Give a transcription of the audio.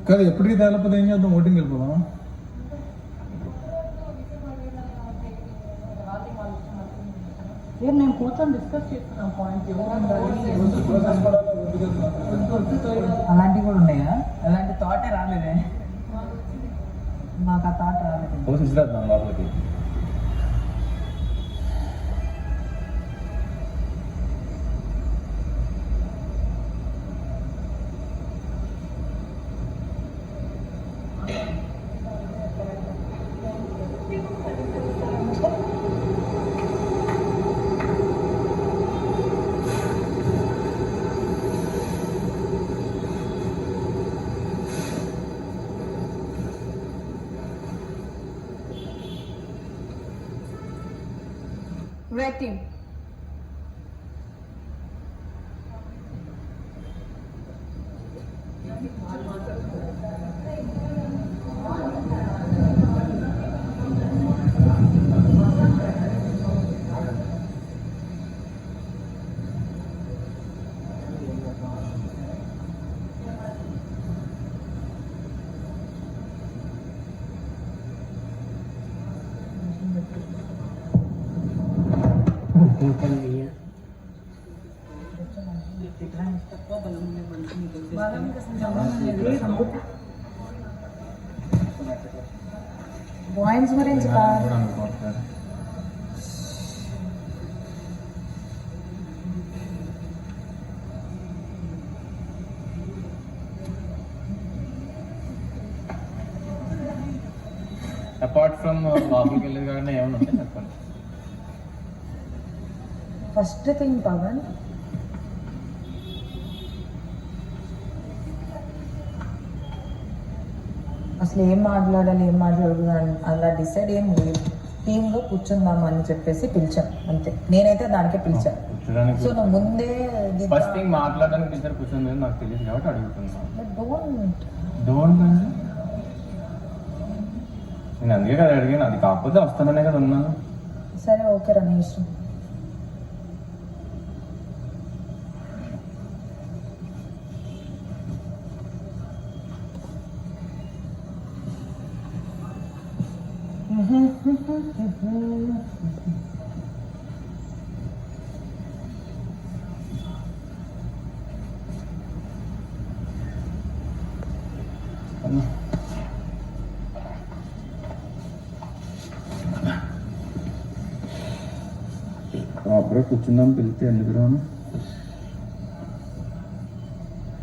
కాదు ఎప్పటికీ తేలకపోతే ఏం చేద్దాం, ఓటింగ్ వెళ్ళిపోదాం. నేను కూర్చొని డిస్కస్ చేస్తున్నాను పాయింట్స్. అలాంటివి కూడా ఉన్నాయా? అలాంటి థాటే రాలేదే మాకు, ఆ థాట్ రాలేదు. లోపలికి Red team. పాయింట్స్ గురించి అపార్ట్ ఫ్రమ్ లోపలికి వెళ్ళేది కానీ ఏమైనా ఉంటే చెప్పండి. ఫస్ట్ థింగ్ పవన్, అసలు ఏం మాట్లాడాలి ఏం మాట్లాడదు అలా డిసైడ్ ఏం లేదు. టీంలో కూర్చుందామని చెప్పేసి పిలిచాను అంతే. నేనైతే దానికే పిలిచాను. సో నువ్వు ముందే ఫస్ట్ థింగ్ మాట్లాడడానికి టీచర్ కూర్చుంది నాకు తెలియదు కాబట్టి అడుగుతున్నాను. డోంట్ నేను అందుకే కదా అడిగాను, అది కాకపోతే వస్తాననే కదా ఉన్నాను. సరే ఓకే రా, నీ ఇష్టం. అప్పుడే కూర్చుందాం పిలిస్తే ఎందుకు రాను.